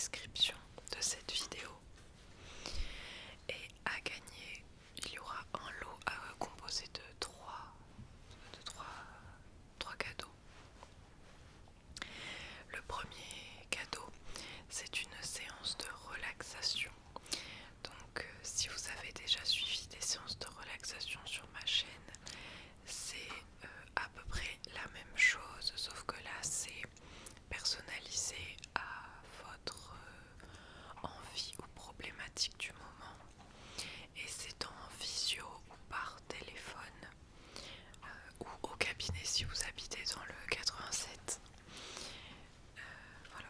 description de cette vidéo. Et à gagner, il y aura un lot composé de trois cadeaux. Le premier cadeau, c'est une séance de relaxation. Donc si vous avez déjà suivi des séances de relaxation sur ma chaîne, c'est à peu près la même chose, sauf que là c'est personnalisé à votre envie ou problématique du moment. Et c'est en visio ou par téléphone ou au cabinet si vous habitez dans le 87. Voilà.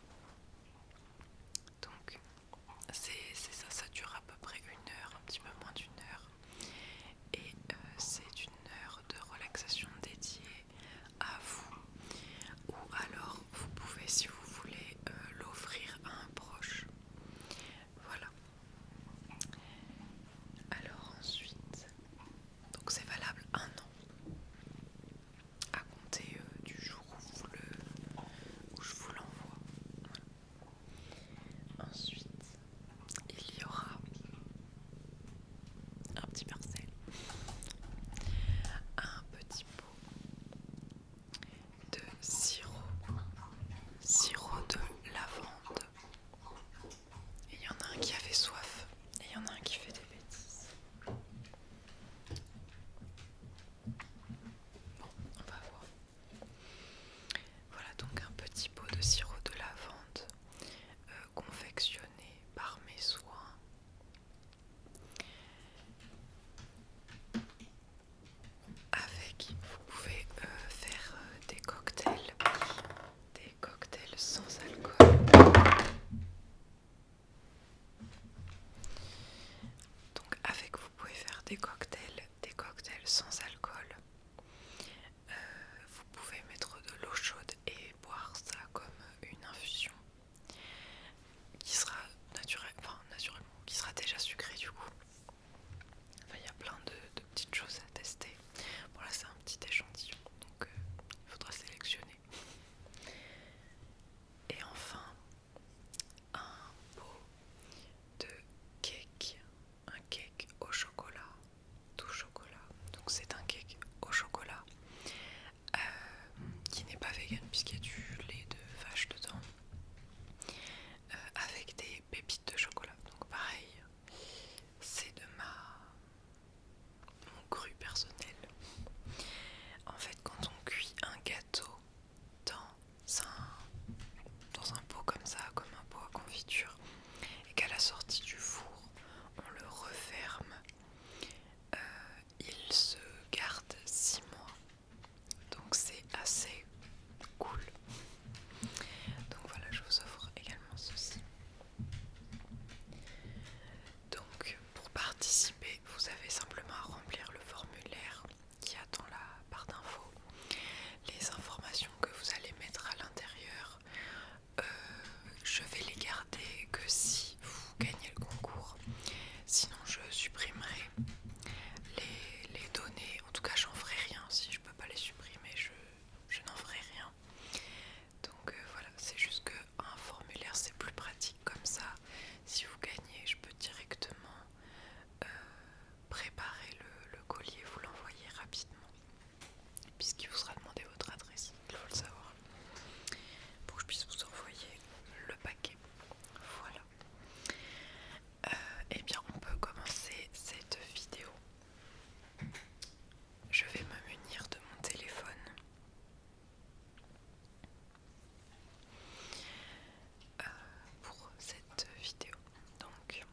Donc c'est ça, ça dure à peu près 1 heure, un petit peu moins d'1 heure. Et c'est 1 heure de relaxation dédiée à vous. Ou alors vous pouvez, si vous voulez, l'offrir à un proche. Voilà. Alors ensuite, donc c'est valable 1 an à compter du jour où je vous l'envoie. Voilà. Ensuite, il y aura un petit parcelle, un petit pot de sirop de lavande. Et il y en a un qui avait soif et il y en a un qui fait des bêtises. Bon, on va voir. Voilà donc un petit pot de sirop de lavande confectionné par mes soins. Avec, vous pouvez faire des cocktails sans alcool. Donc avec, vous pouvez faire des cocktails sans alcool. Vous pouvez mettre de l'eau chaude et boire ça comme une infusion qui sera naturellement, qui sera déjà sucrée du coup. Enfin, il y a plein de petites choses à tester. Bon là c'est un petit échantillon, donc il faudra sélectionner. Et enfin, un pot de cake, un cake au chocolat, tout chocolat. Donc c'est un cake au chocolat qui n'est pas vegan puisqu'il y a du lait de vache dedans, avec des pépites de chocolat. Donc pareil, c'est de mon cru personnel. En fait, quand on cuit un gâteau dans un pot comme ça, comme un pot à confiture, et qu'à la sortie du four, on le referme, il se garde 6 mois. Donc c'est assez cool. Donc voilà, je vous offre également ceci. Donc pour participer, vous avez simplement à remplir le formulaire qui a dans la barre d'infos les informations que vous allez mettre à l'intérieur. Je vais les garder que si vous gagnez le concours. Sinon je supprimerai les données. En tout cas j'en ferai rien. Si je peux pas les supprimer, je n'en ferai rien. Donc voilà, c'est juste qu'un formulaire c'est plus pratique comme ça. Si vous gagnez, je peux directement préparer le colis et vous l'envoyer rapidement, puisqu'il vous sera demandé votre adresse, il faut le savoir, pour que je puisse vous envoyer le paquet. Voilà. Eh bien on peut commencer cette vidéo. Je vais me munir de mon téléphone. Pour cette vidéo. Donc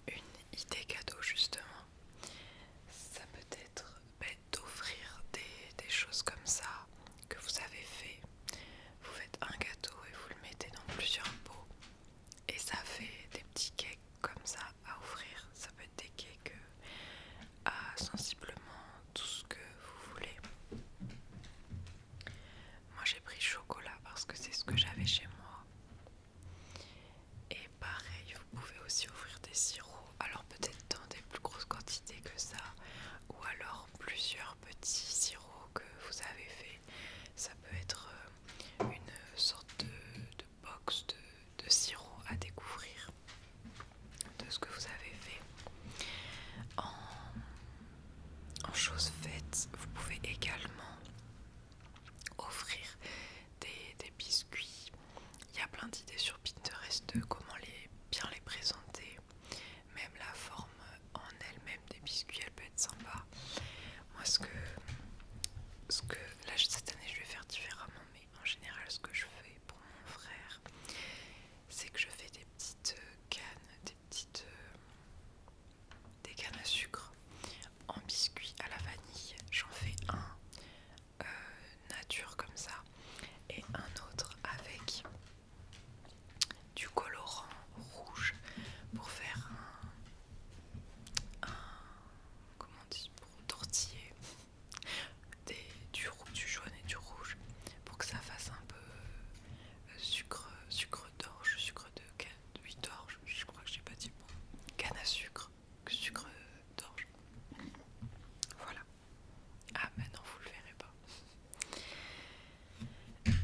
une idée cadeau justement, ça peut être bête d'offrir des choses comme ça que vous avez fait. Vous faites un gâteau et vous le mettez dans plusieurs pots et ça fait des petits cakes comme ça à offrir. Ça peut être des cakes à sensiblement tout ce que vous voulez. Moi j'ai pris chocolat parce que c'est ce que j'avais chez moi. Et pareil, vous pouvez aussi offrir des sirops. Alors peut-être dans des plus grosses quantités que ça, ou alors plusieurs petits sirops que vous avez fait. Ça peut être une sorte de box plein d'idées sur Pinterest de comment bien les présenter. Même la forme en elle-même des biscuits, elle peut être sympa. Moi, là cette année je vais faire différemment, mais en général ce que je fais pour mon frère, c'est que je fais des petites cannes, des cannes à sucre en biscuit à la vanille. J'en fais un nature comme ça et un autre avec du colorant rouge pour faire comment on dit, pour tortiller du jaune et du rouge pour que ça fasse un peu sucre d'orge, sucre de canne, oui d'orge, je crois que j'ai pas dit bon, canne à sucre, sucre d'orge. Voilà. Ah maintenant vous le verrez pas.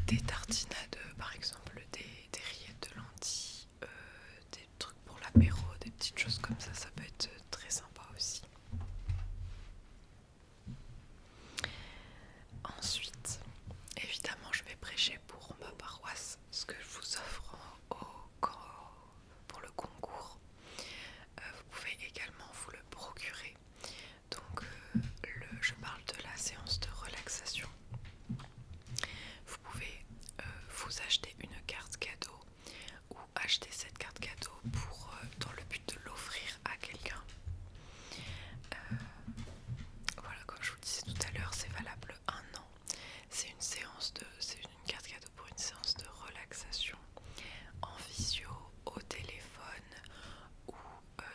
Des tartinades, par exemple des rillettes de lentilles, des trucs pour l'apéro, des petites choses comme ça peut être très sympa aussi. Ensuite, évidemment, je vais prêcher pour ma paroisse ce que je vous offre pour le concours. Vous pouvez également vous le procurer. Donc, je parle de la séance de relaxation. Vous pouvez vous acheter une carte cadeau ou acheter cette carte cadeau dans le but de l'offrir à quelqu'un. Voilà, comme je vous le disais tout à l'heure, c'est valable 1 an. C'est une carte cadeau pour une séance de relaxation en visio, au téléphone ou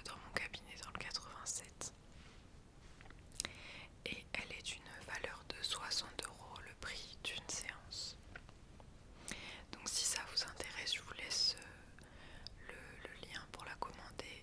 dans mon cabinet dans le 87. Et elle est d'une valeur de 60 € le prix d'une séance. Donc si ça vous intéresse, je vous laisse le lien pour la commander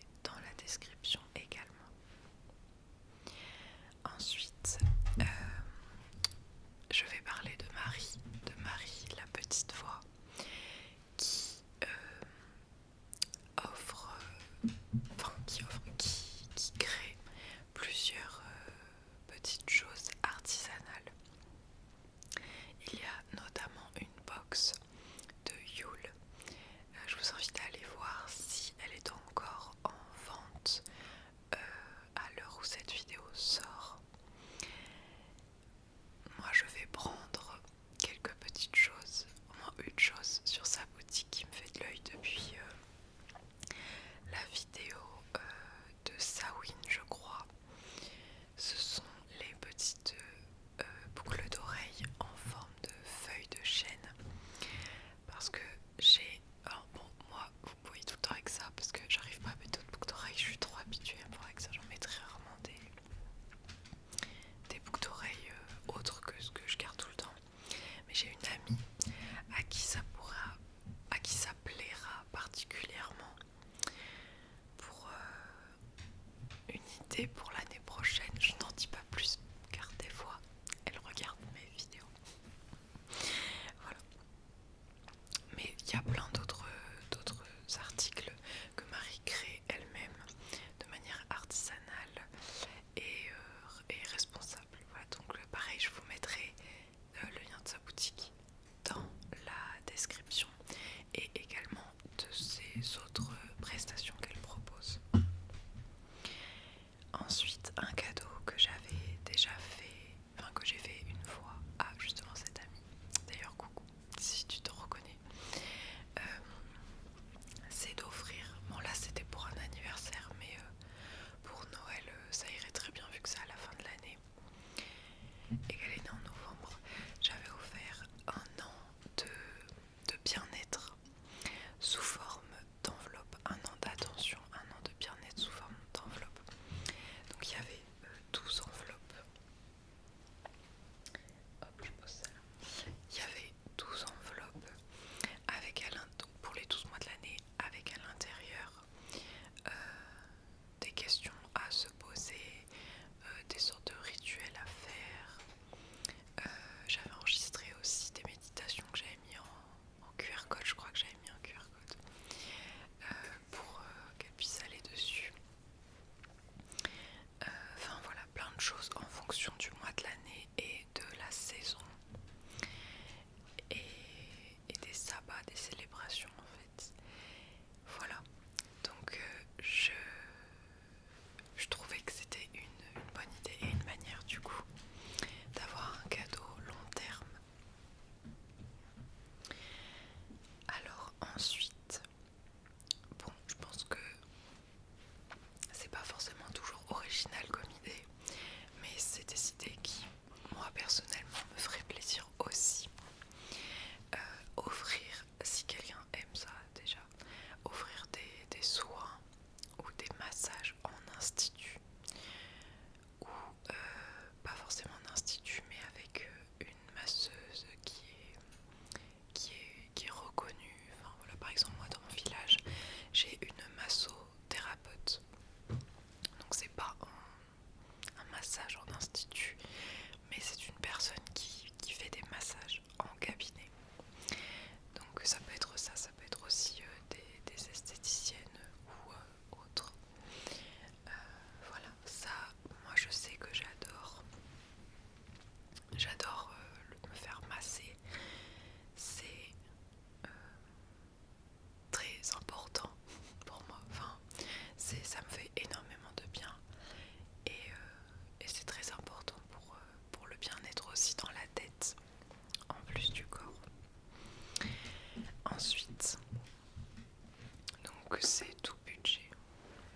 que c'est tout budget.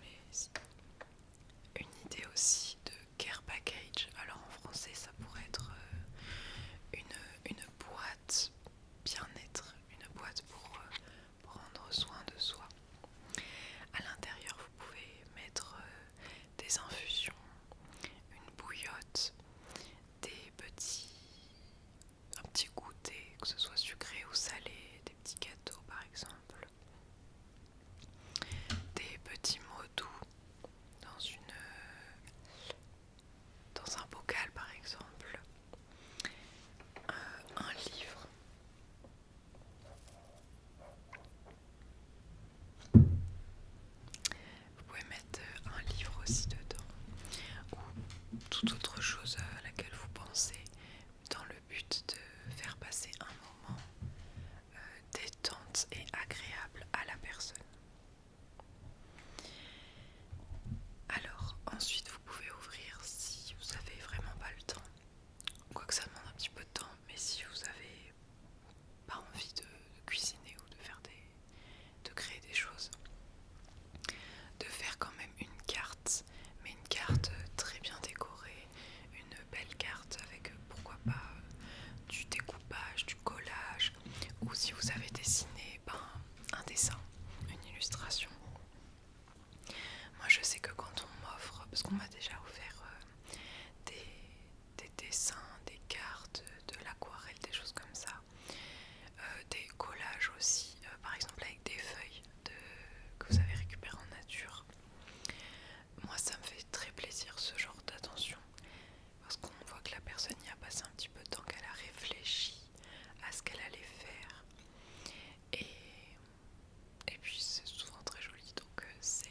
Mais si. Une idée aussi de care package. Alors en français ça pourrait être une boîte bien-être, une boîte pour prendre soin de soi. À l'intérieur vous pouvez mettre des infusions, une bouillotte, un petit goûter, que ce soit sucré ou salé, des petits gâteaux par exemple, des petits mots doux dans un bocal par exemple, un livre. Vous pouvez mettre un livre aussi dedans ou toute autre chose à laquelle vous pensez dans le but de faire passer un moment détente et agréable à la personne. Alors ensuite vous pouvez ouvrir si vous avez vraiment pas le temps, quoique ça demande un petit peu de temps, mais si vous avez pas envie de cuisiner ou de créer des choses, de faire quand même une carte, mais une carte très bien décorée, une belle carte avec pourquoi pas du découpage, du collage, ou si vous avez dessiné un dessin, une illustration. Moi je sais que quand on m'offre, parce qu'on m'a déjà offert des dessins, des cartes, de l'aquarelle, des choses comme ça, des collages aussi, par exemple avec des feuilles que vous avez récupérées en nature. Moi ça me fait très plaisir ce genre d'attention, parce qu'on voit que la personne y a passé un petit peu de temps, qu'elle a réfléchi à ce qu'elle allait faire, et puis c'est souvent très joli, donc c'est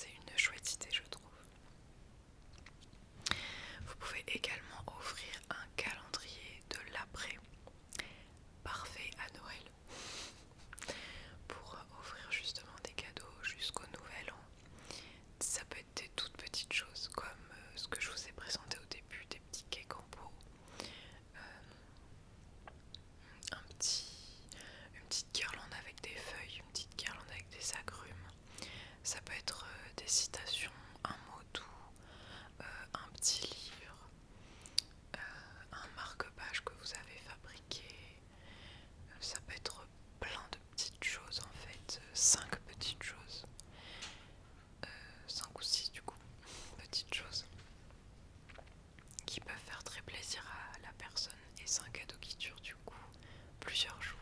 une chouette idée je trouve. Vous pouvez également offrir un calendrier de l'après, parfait à Noël, pour offrir justement des cadeaux jusqu'au nouvel an. Ça peut être des toutes petites choses comme ce que je vous ai présenté au début, des petits cakes en pot, une petite guirlande avec des feuilles, une petite guirlande avec des agrumes. Ça peut être des citations, un mot doux, un petit livre, un marque-page que vous avez fabriqué. Ça peut être plein de petites choses en fait, 5 petites choses, 5 ou 6 du coup, petites choses qui peuvent faire très plaisir à la personne, et c'est un cadeau qui dure du coup plusieurs jours.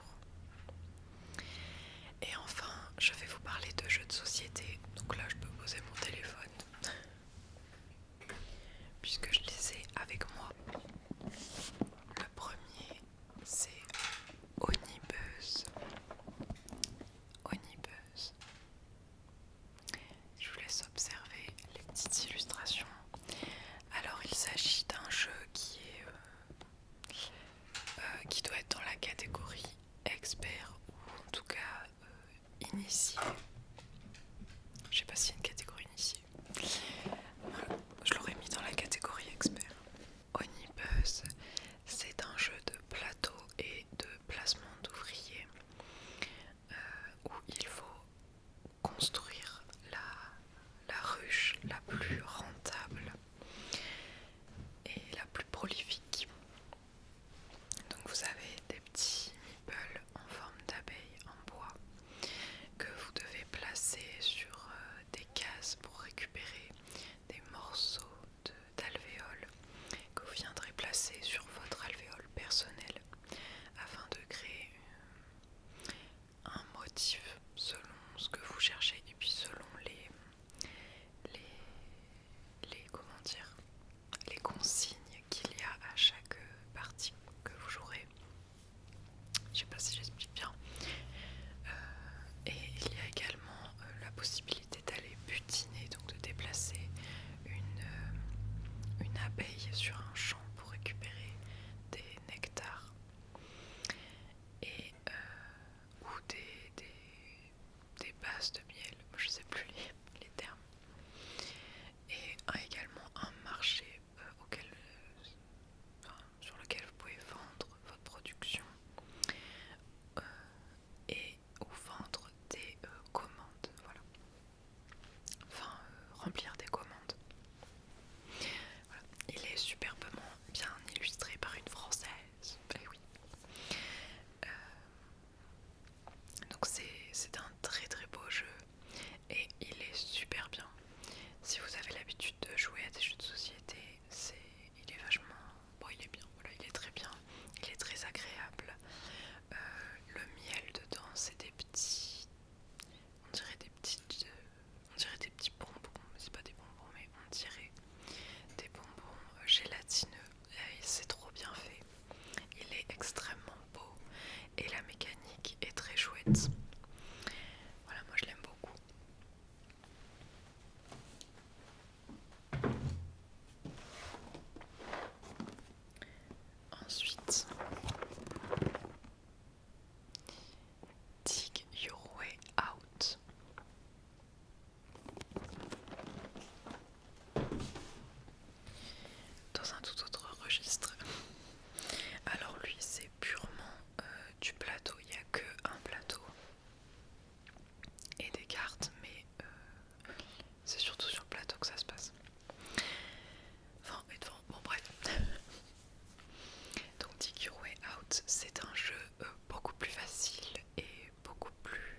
Et enfin, je vais vous parler de jeux de société. Donc là, je peux poser mon téléphone puisque je les ai avec moi. Le premier, c'est Honibuzz. Honibuzz. Je vous laisse observer les petites illustrations. Alors, il s'agit d'un jeu qui doit être dans la catégorie expert, ou en tout cas initié. Je sais pas s'il y a une catégorie initiée. Voilà, je l'aurais mis dans la catégorie expert. Honibuzz, c'est un jeu de plateau et de placement d'ouvriers où il faut construire la ruche la plus rentable et la plus prolifique. Donc vous avez des petits meeples en forme d'abeille en bois que vous devez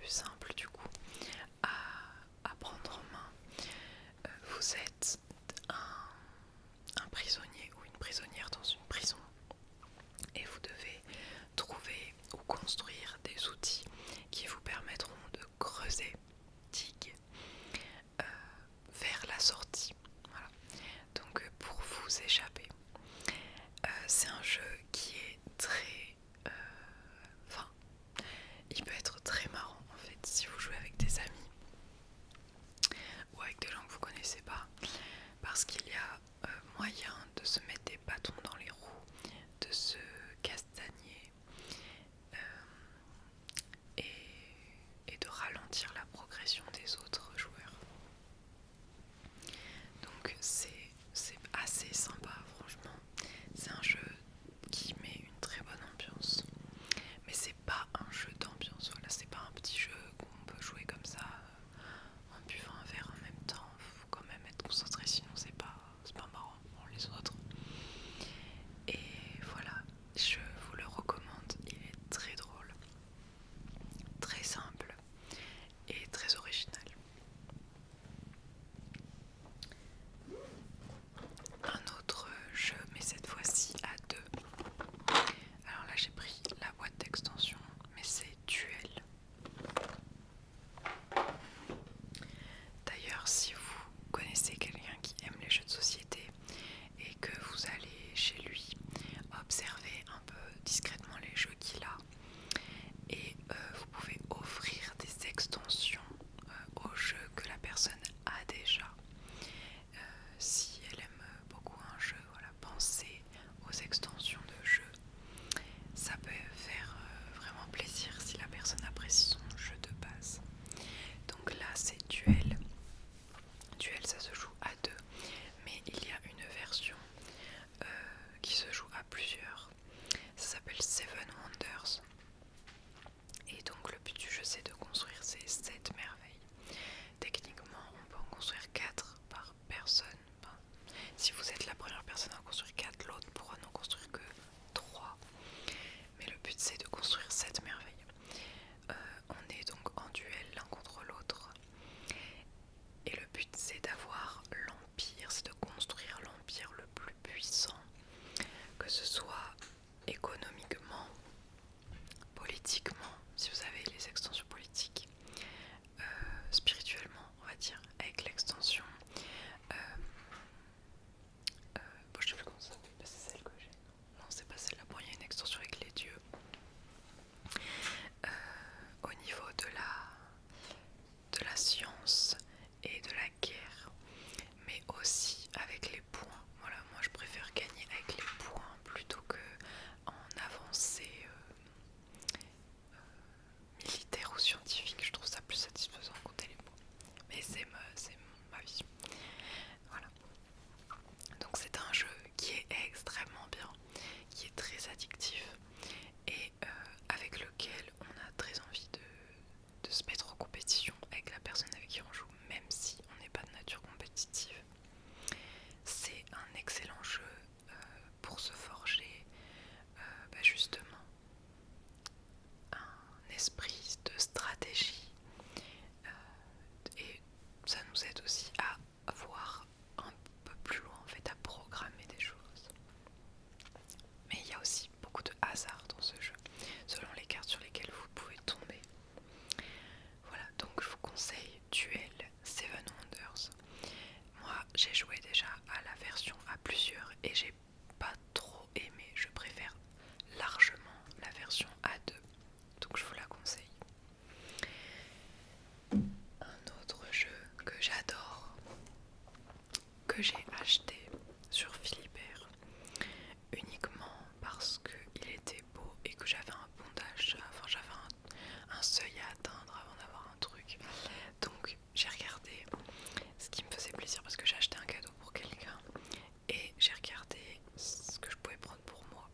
plus simple du coup à prendre en main. Vous êtes un prisonnier ou une prisonnière dans une prison et vous devez trouver ou construire des outils qui vous permettront de creuser, digue, vers la sortie. Voilà. Donc pour vous échapper, c'est un jeu qui est très... Enfin, il peut être très marrant en fait si vous jouez avec des amis ou avec des gens que vous connaissez pas, parce qu'il y a moyen de se mettre des bâtons dans les roues, de se castagner et de ralentir la progression des autres joueurs. Donc c'est assez sympa, franchement. C'est un jeu qui met une très bonne ambiance, mais c'est pas un jeu d'ambiance. Voilà, c'est pas un petit jeu qu'on peut jouer comme ça en buvant un verre en même temps. Faut quand même être concentré, sinon c'est pas marrant pour les autres. Et voilà, je vous le recommande. Il est très drôle, très simple et très original. Un autre jeu, mais cette fois-ci à deux. Alors là j'ai pris la boîte d'extension, mais c'est Duel. D'ailleurs, si vous connaissez quelqu'un qui aime les jeux de société et que vous allez chez lui observer un peu discrètement les jeux qu'il a, et vous pouvez offrir des extensions aux jeux que la personne a déjà. Si elle aime beaucoup un jeu, voilà, pensez aux extensions de jeu. Ça peut faire vraiment plaisir si la personne apprécie son jeu de base. Donc là c'est Duel. Duel, ça se joue à deux, mais il y a une version qui se joue à plusieurs. Ça s'appelle Seven Wonders. Et donc le but du jeu, c'est de construire ces 7 merveilles. Techniquement, on peut en construire 4 par personne. Enfin, si vous êtes la première personne à en construire 4, l'autre pourra n'en construire que 3. Mais le but, c'est de construire 7 merveilles. On est donc en duel l'un contre l'autre. Et le but, c'est d'avoir l'empire, c'est de construire l'empire le plus puissant, que ce soit économiquement, politiquement, si vous avez les extensions politiques, spirituellement, on va dire, avec l'extension. Bon, je sais plus comment ça s'appelle, c'est celle que j'ai. Non, c'est pas celle-là. Bon, il y a une extension avec les dieux. Au niveau de la science et de la guerre, mais aussi avec les points. Voilà, moi je préfère gagner avec les points plutôt que en avancée militaire ou scientifique. Je trouve ça plus satisfaisant de compter les points. Mais c'est ma vision. Voilà. Donc c'est un jeu qui est extrêmement bien, qui est très addictif et avec lequel on a très envie de se mettre en compétition avec la personne avec qui on joue, même si on n'est pas de nature compétitive. C'est un excellent jeu pour se forger justement un esprit de stratégie et ça nous aide aussi à voir un peu plus loin, en fait, à programmer des choses. Mais il y a aussi beaucoup de hasard dans ce jeu, selon les cartes sur lesquelles vous pouvez tomber. Voilà, donc je vous conseille Duel Seven Wonders. Moi, j'ai joué déjà à la version à plusieurs et j'ai pas trop aimé. Je préfère largement la version à deux, donc je vous la conseille. Un autre jeu que j'adore, que j'ai acheté sur Philibert uniquement parce qu'il était beau et que j'avais un bondage, enfin j'avais un seuil à atteindre avant d'avoir un truc. Donc j'ai regardé ce qui me faisait plaisir parce que j'ai acheté un cadeau pour quelqu'un et j'ai regardé ce que je pouvais prendre pour moi.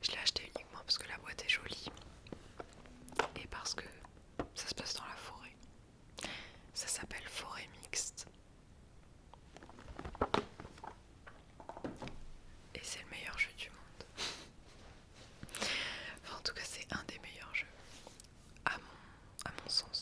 Je l'ai acheté uniquement parce que la boîte est jolie et parce que ça se passe dans la forêt. Ça s'appelle Forêt Mixte. Et c'est le meilleur jeu du monde. Enfin, en tout cas, c'est un des meilleurs jeux, à mon sens.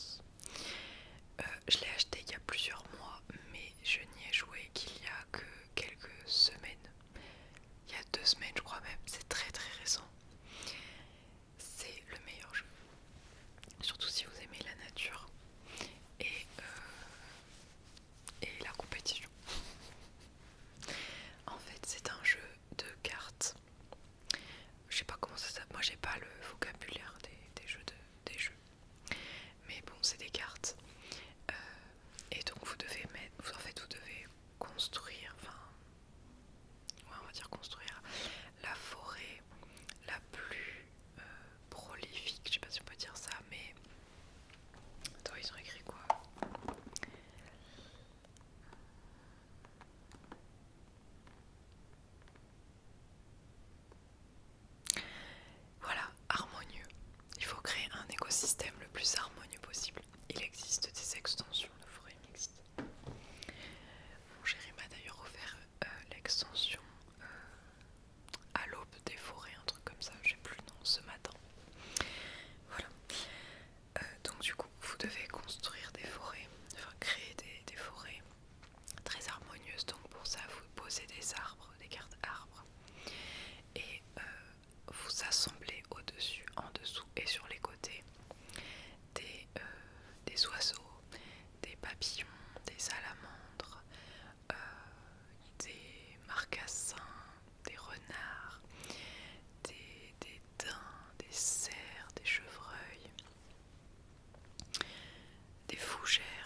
fougères